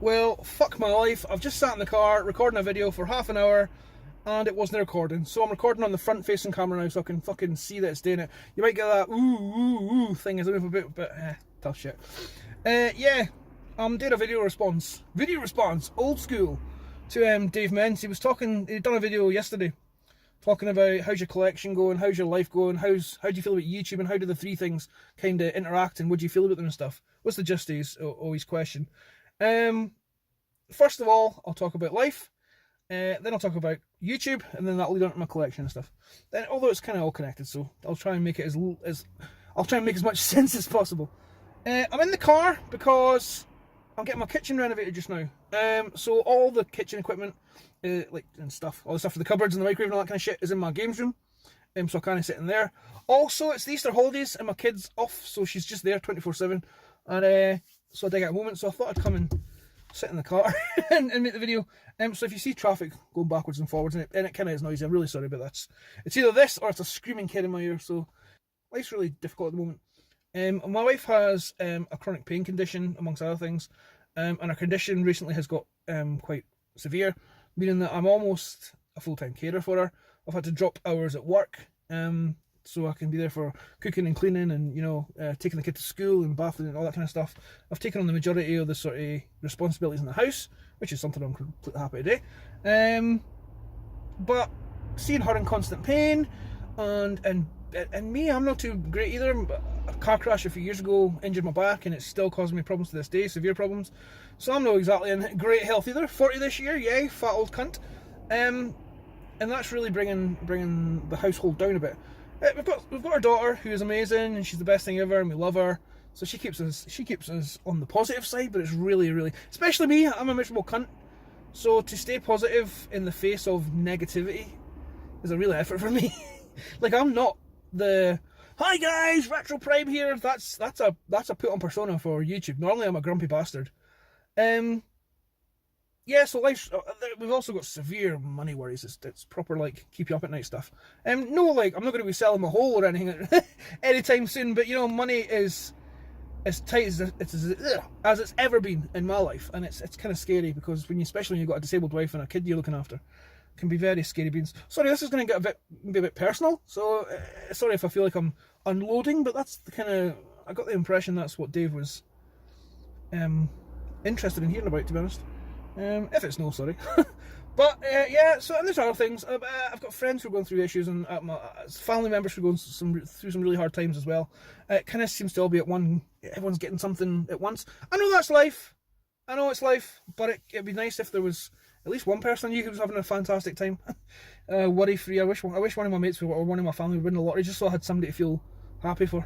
Well, fuck my life. I've just sat in the car recording a video for half an hour and it wasn't recording. So I'm recording on the front facing camera now so I can fucking see that it's doing it. You might get that ooh thing as I move a bit, but tough shit. Yeah, I'm doing a video response. Old school, to Dave Mence. He'd done a video yesterday talking about how's your collection going, how's your life going, how do you feel about YouTube, and how do the three things kind of interact, and what do you feel about them and stuff. What's the gist of his question? First of all, I'll talk about life, then I'll talk about YouTube, and then that'll lead on to my collection and stuff. Then, although it's kind of all connected, so I'll try and make it I'll try and make as much sense as possible. I'm in the car because I'm getting my kitchen renovated just now. So all the kitchen equipment, and stuff, all the stuff for the cupboards and the microwave and all that kind of shit is in my games room. So I kind of sit in there. Also, it's the Easter holidays and my kid's off, so she's just there 24/7. And so I did get a moment, so I thought I'd come and sit in the car and make the video. So if you see traffic going backwards and forwards, and it kind of is noisy, I'm really sorry, but it's either this or it's a screaming kid in my ear. So life's really difficult at the moment. My wife has a chronic pain condition, amongst other things, and her condition recently has got quite severe, meaning that I'm almost a full-time carer for her. I've had to drop hours at work so I can be there for cooking and cleaning and, taking the kid to school and bathing and all that kind of stuff. I've taken on the majority of the sort of responsibilities in the house, which is something I'm completely happy to do. But seeing her in constant pain and me, I'm not too great either. A car crash a few years ago injured my back, and it's still causing me problems to this day, severe problems. So I'm not exactly in great health either. 40 this year, yay, fat old cunt. And that's really bringing the household down a bit. We've got our daughter, who is amazing, and she's the best thing ever, and we love her. So she keeps us on the positive side, but it's really, especially me, I'm a miserable cunt. So to stay positive in the face of negativity is a real effort for me. Like, I'm not the hi guys, Retro Prime here. That's a put on persona for YouTube. Normally I'm a grumpy bastard. Yeah, so we've also got severe money worries. It's proper, like, keep you up at night stuff. No, like, I'm not going to be selling my hole or anything anytime soon, but, money is as tight as it's ever been in my life, and it's kind of scary, because especially when you've got a disabled wife and a kid you're looking after, it can be very scary beans. Sorry, this is going to get maybe a bit personal, so sorry if I feel like I'm unloading, but that's the kind of, I got the impression that's what Dave was interested in hearing about, to be honest. If it's no, sorry. But yeah, so, and there's other things. I've got friends who are going through issues, and family members who are going through some really hard times as well. It kind of seems to all be everyone's getting something at once. I know that's life. I know it's life, but it'd be nice if there was at least one person I knew who was having a fantastic time. Worry free. I wish one of my mates or one of my family would win the lottery, just so I had somebody to feel happy for.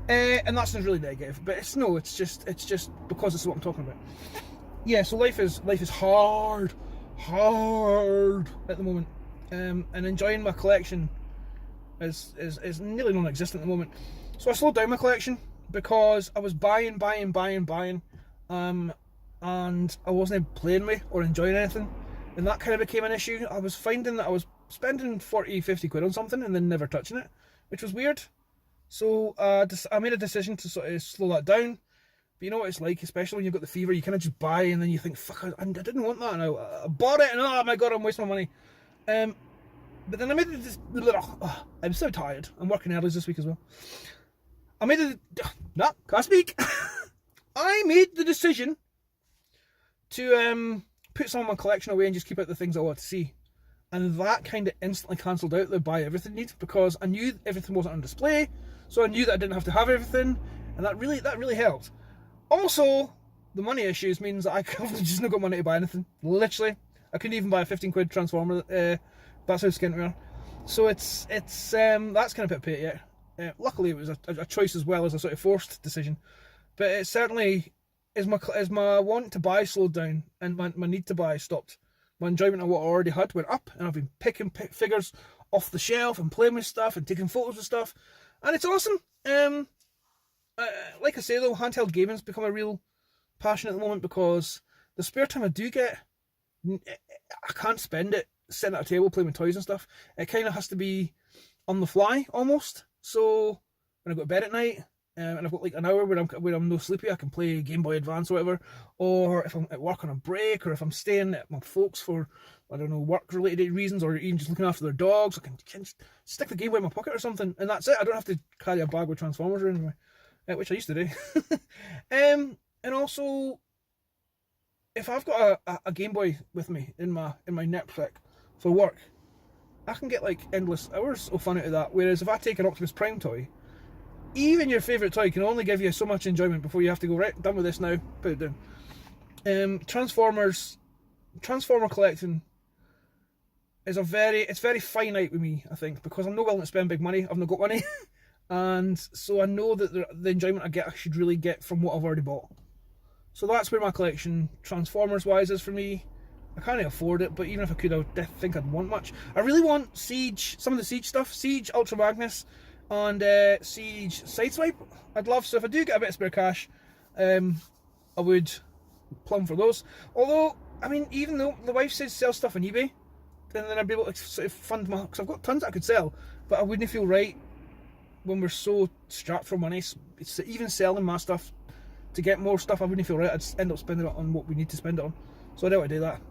And that sounds really negative, but it's just because it's what I'm talking about. Yeah, so life is hard at the moment, and enjoying my collection is nearly non-existent at the moment. So I slowed down my collection because I was buying, and I wasn't playing with or enjoying anything, and that kind of became an issue. I was finding that I was spending 40-50 quid on something and then never touching it, which was weird. So I made a decision to sort of slow that down. But you know what it's like, especially when you've got the fever, you kind of just buy and then you think, fuck, I didn't want that, and I bought it, and oh my god, I'm wasting my money. But then I made this, I'm so tired. I'm working early this week as well. I made the decision to put some of my collection away and just keep out the things I want to see. And that kind of instantly cancelled out the buy everything need, because I knew everything wasn't on display, so I knew that I didn't have to have everything, and that really helped. Also, the money issues means that I just not got money to buy anything. Literally, I couldn't even buy a 15 quid transformer. That's how skint we are. So it's that's kind of a bit pity. Yeah. Luckily, it was a choice as well as a sort of forced decision. But it certainly is my want to buy slowed down, and my need to buy stopped. My enjoyment of what I already had went up, and I've been picking figures off the shelf and playing with stuff and taking photos of stuff, and it's awesome. Like I say though, handheld gaming's become a real passion at the moment, because the spare time I do get, I can't spend it sitting at a table playing with toys and stuff. It kind of has to be on the fly almost. So when I go to bed at night, and I've got like an hour where I'm no sleepy, I can play Game Boy Advance or whatever. Or if I'm at work on a break, or if I'm staying at my folks for, I don't know, work-related reasons, or even just looking after their dogs, I can just stick the Game Boy in my pocket or something, and that's it. I don't have to carry a bag with Transformers or anything, which I used to do. And also, if I've got a Game Boy with me in my knapsack for work, I can get like endless hours of fun out of that. Whereas if I take an Optimus Prime toy, even your favourite toy can only give you so much enjoyment before you have to go, right, done with this now, put it down. Transformer collecting is it's very finite with me, I think, because I'm not willing to spend big money, I've not got money, and so I know that the enjoyment I should really get from what I've already bought. So that's where my collection, Transformers-wise, is for me. I can't afford it, but even if I could, I would think I'd want much. I really want Siege, some of the Siege stuff, Siege Ultra Magnus, and Siege Sideswipe. I'd love, so if I do get a bit of spare cash, I would plumb for those. Although, I mean, even though the wife says sell stuff on eBay, then I'd be able to sort of fund my, because I've got tons that I could sell, but I wouldn't feel right when we're so strapped for money. It's even selling my stuff to get more stuff, I wouldn't feel right. I'd end up spending it on what we need to spend it on. So I don't want to do that.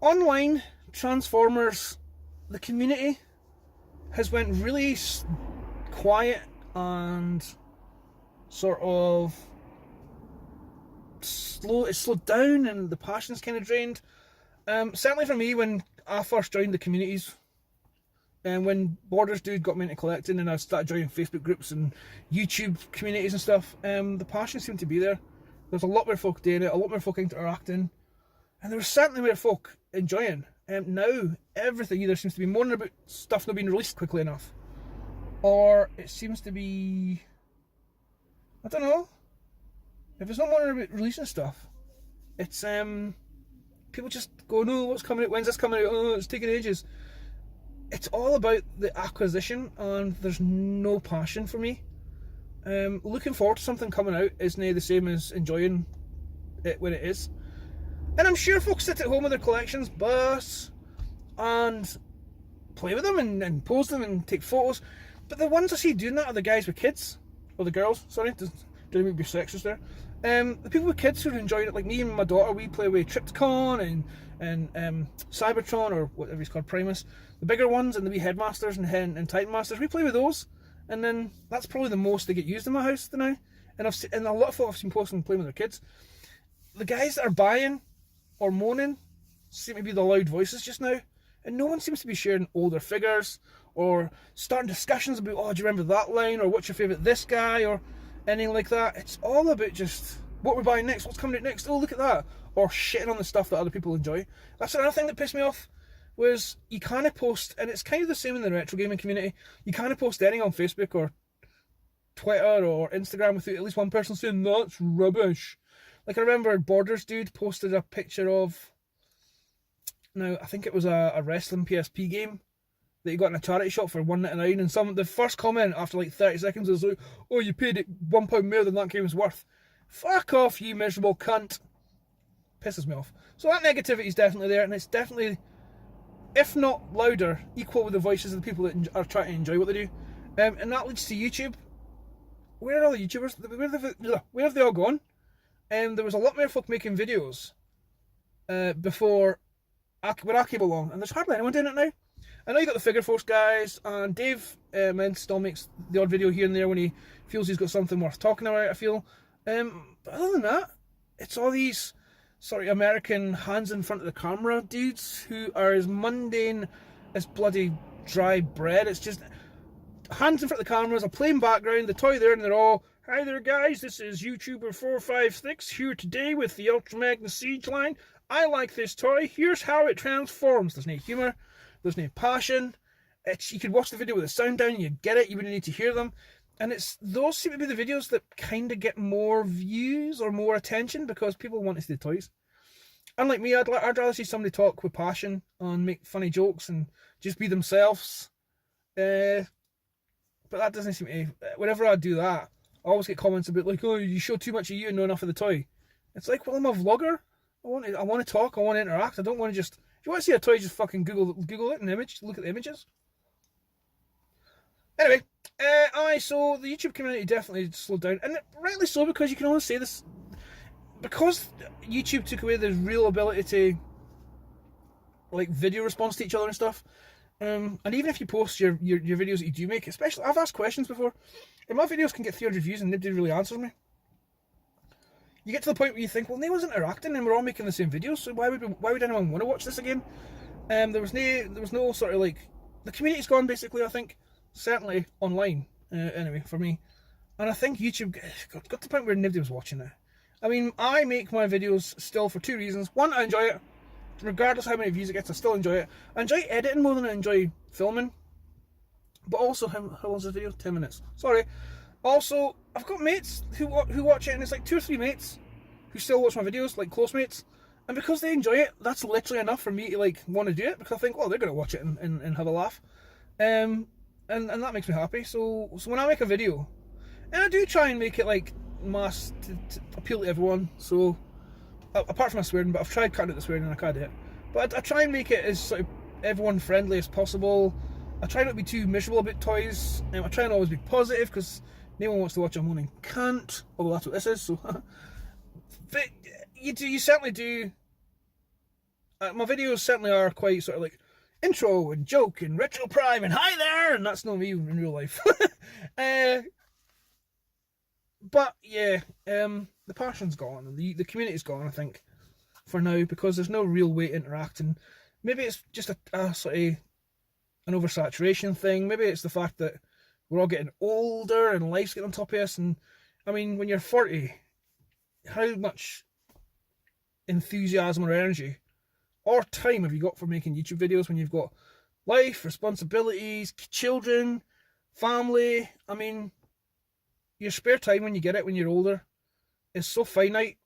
Online Transformers, the community has went really quiet and sort of slow. It's slowed down and the passion's kind of drained. Certainly for me, when I first joined the communities, and when Borders Dude got me into collecting and I started joining Facebook groups and YouTube communities and stuff, the passion seemed to be there. There's a lot more folk doing it, a lot more folk interacting, and there was certainly more folk enjoying. Now, everything either seems to be moaning about stuff not being released quickly enough, or it seems to be, I don't know, if it's not moaning about releasing stuff, it's people just go, no, what's coming out, when's this coming out, oh, it's taking ages. It's all about the acquisition, and there's no passion for me. Looking forward to something coming out isn't the same as enjoying it when it is. And I'm sure folks sit at home with their collections, and play with them and pose them and take photos. But the ones I see doing that are the guys with kids, or the girls, sorry, don't make me be sexist there. The people with kids who are enjoying it, like me and my daughter, we play with Tripticon and Cybertron, or whatever he's called, Primus, the bigger ones, and the wee Headmasters and Titan Masters. We play with those, and then that's probably the most they get used in my house now. And a lot of folk I've seen posting playing with their kids. The guys that are buying or moaning seem to be the loud voices just now, and no one seems to be sharing older figures or starting discussions about, oh, do you remember that line, or what's your favourite this guy, or anything like that. It's all about just what we're buying next, what's coming out next, oh look at that, or shitting on the stuff that other people enjoy. That's another thing that pissed me off, was you kind of post, and it's kind of the same in the retro gaming community, you kind of post anything on Facebook or Twitter or Instagram without at least one person saying that's rubbish. Like I remember Borders Dude posted a picture of, now I think it was a wrestling PSP game that he got in a charity shop for £1.99, and the first comment after like 30 seconds was like, oh, you paid it £1 more than that game was worth. Fuck off, you miserable cunt. Pisses me off. So that negativity is definitely there, and it's definitely, if not louder, equal with the voices of the people that are trying to enjoy what they do. And that leads to YouTube. Where are all the YouTubers? Where have they all gone? There was a lot more folk making videos before when I came along, and there's hardly anyone doing it now. I know you got the Figure Force guys, and Dave Mence still makes the odd video here and there when he feels he's got something worth talking about, I feel. But other than that, it's all these sort of American hands in front of the camera dudes who are as mundane as bloody dry bread. It's just hands in front of the cameras, a plain background, the toy there, and they're all, hi there guys, this is YouTuber 456 here today with the Ultra Magnus Siege line. I like this toy, here's how it transforms. There's no humour, there's no passion. You could watch the video with the sound down, you'd get it, you wouldn't need to hear them. And those seem to be the videos that kind of get more views or more attention because people want to see the toys. Unlike me, I'd rather see somebody talk with passion and make funny jokes and just be themselves. But that doesn't seem to... Whenever I do that, I always get comments about like, oh, you show too much of you and not enough of the toy. It's like, well, I'm a vlogger. I want to talk, I want to interact. I don't want to just... If you want to see a toy, just fucking Google it and look at the images. Anyway, aye, so the YouTube community definitely slowed down, and rightly so, because you can only say this because YouTube took away the real ability to like video response to each other and stuff. And even if you post your videos that you do make, especially, I've asked questions before, and my videos can get 300 views and nobody really answers me. You get to the point where you think, well, no one's interacting and we're all making the same videos, so why would anyone want to watch this again? There was no sort of like, the community's gone basically, I think, certainly online, anyway, for me. And I think YouTube got to the point where nobody was watching it. I mean, I make my videos still for two reasons. One, I enjoy it. Regardless of how many views it gets, I still enjoy it. I enjoy editing more than I enjoy filming. But also, how long's this video? 10 minutes. Sorry. Also, I've got mates who watch it, and it's like 2 or 3 mates who still watch my videos, like close mates. And because they enjoy it, that's literally enough for me to like want to do it, because I think, well, they're going to watch it and have a laugh. And that makes me happy. So when I make a video, and I do try and make it like mass to appeal to everyone, so apart from my swearing, but I've tried cutting out the swearing and I can't do it. But I try and make it as sort of everyone friendly as possible. I try not to be too miserable about toys. I try and always be positive, because no one wants to watch a moaning cunt, although that's what this is. So, but you certainly do. My videos certainly are quite sort of like intro and joke and retro prime and hi there, and that's not me in real life. But yeah, the passion's gone and the community's gone, I think, for now, because there's no real way to interact. And maybe it's just a sort of an oversaturation thing. Maybe it's the fact that we're all getting older and life's getting on top of us. And I mean, when you're 40, how much enthusiasm or energy or time have you got for making YouTube videos when you've got life, responsibilities, children, family? I mean, your spare time when you get it when you're older is so finite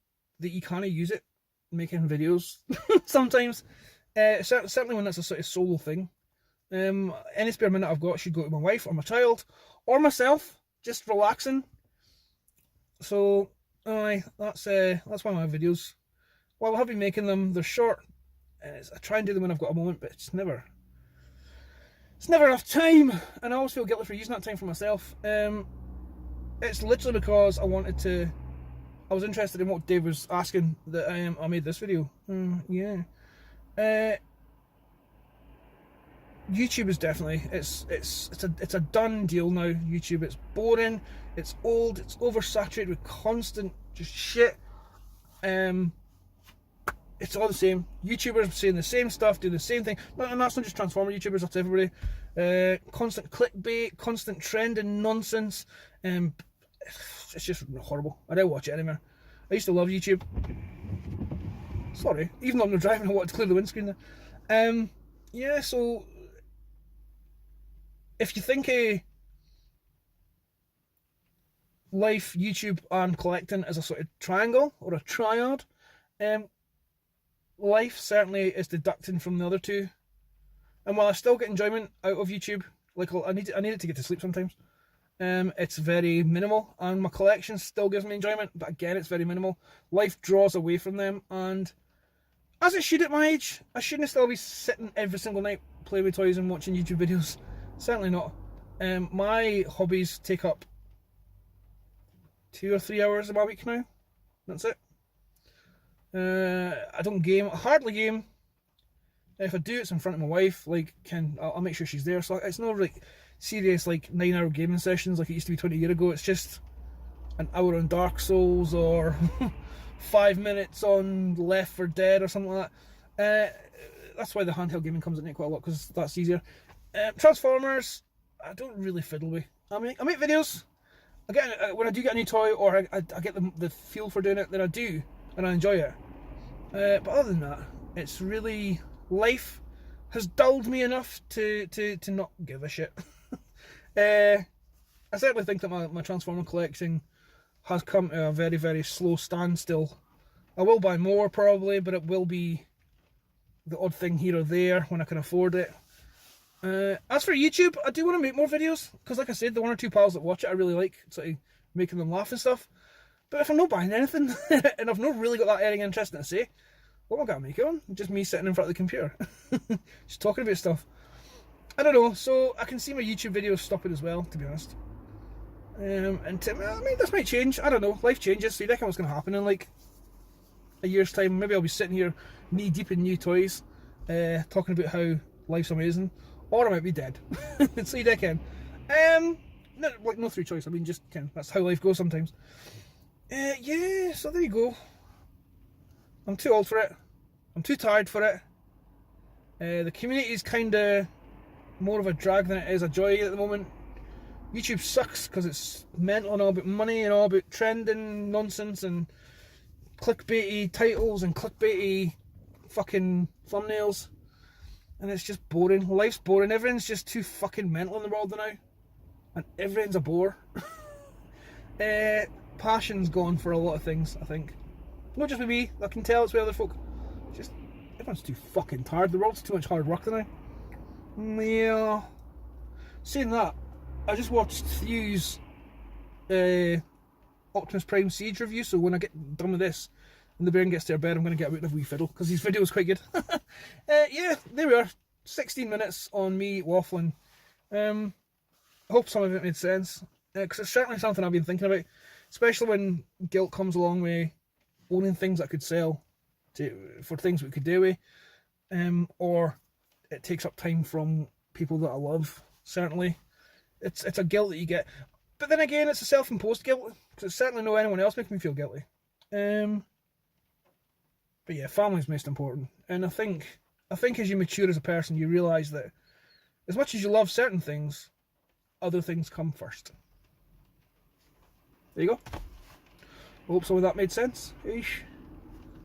that you can't use it making videos sometimes. Certainly when that's a sort of solo thing. Any spare minute I've got should go to my wife or my child or myself, just relaxing. So aye, that's one of my videos. While I have been making them, they're short. I try and do them when I've got a moment, but it's never enough time, and I always feel guilty for using that time for myself. It's literally because I was interested in what Dave was asking that I made this video. Yeah. YouTube is definitely, it's a done deal now. YouTube, it's boring, it's old, it's oversaturated with constant just shit. It's all the same. YouTubers saying the same stuff, doing the same thing. And that's not just Transformer YouTubers, that's everybody. Constant clickbait, constant trending nonsense. It's just horrible. I don't watch it anymore. I used to love YouTube. Sorry, even though I'm not driving, I wanted to clear the windscreen there. Yeah, so if you think life, YouTube and collecting is a sort of triangle or a triad, life certainly is deducting from the other two. And while I still get enjoyment out of YouTube, like I need it to get to sleep sometimes, it's very minimal, and my collection still gives me enjoyment, but again, it's very minimal. Life draws away from them, and as it should at my age. I shouldn't still be sitting every single night playing with toys and watching YouTube videos. Certainly not. My hobbies take up 2 or 3 hours of my week now. That's it. I don't game, I hardly game. If I do, it's in front of my wife. Like, I'll make sure she's there. So it's not like serious like 9-hour gaming sessions like it used to be 20 years ago. It's just an hour on Dark Souls or 5 minutes on Left 4 Dead or something like that. That's why the handheld gaming comes in it quite a lot, because that's easier. Transformers, I don't really fiddle with. I make videos. When I do get a new toy, or I get the feel for doing it, then I do, and I enjoy it. But other than that, it's really, life has dulled me enough to not give a shit. I certainly think that my Transformer collection has come to a very, very slow standstill. I will buy more probably, but it will be the odd thing here or there when I can afford it. As for YouTube, I do want to make more videos, because like I said, the 1 or 2 pals that watch it I really like, sort of making them laugh and stuff. But if I'm not buying anything, and I've not really got that anything interesting to say, what am I going to make it on? Just me sitting in front of the computer, just talking about stuff. I don't know, so I can see my YouTube videos stopping as well, to be honest. I mean, this might change. I don't know. Life changes, so you reckon what's going to happen in like a year's time? Maybe I'll be sitting here knee deep in new toys, talking about how life's amazing, or I might be dead. So you reckon? No free choice. I mean, just that's how life goes sometimes. Yeah. So there you go. I'm too old for it. I'm too tired for it. The community is kind of more of a drag than it is a joy at the moment. YouTube sucks because it's mental and all about money and all about trending nonsense and clickbaity titles and clickbaity fucking thumbnails, and it's just boring. Life's boring. Everything's just too fucking mental in the world now, and everything's a bore. Passion's gone for a lot of things, I think. Not just with me, I can tell it's with other folk. Just everyone's too fucking tired. The world's too much hard work now. Yeah. Saying that, I just watched Thew's Optimus Prime Siege review, so when I get done with this and the bairn gets to her bed, I'm going to get out of a wee fiddle, because his video was quite good. Yeah, there we are. 16 minutes on me waffling. I hope some of it made sense, because it's certainly something I've been thinking about, especially when guilt comes along with owning things that could sell for things we could do with, or it takes up time from people that I love. Certainly it's a guilt that you get, but then again it's a self-imposed guilt, because it's certainly no anyone else making me feel guilty. But yeah, family's most important, and I think as you mature as a person, you realise that as much as you love certain things, other things come first. There you go. I hope some of that made sense. Eesh.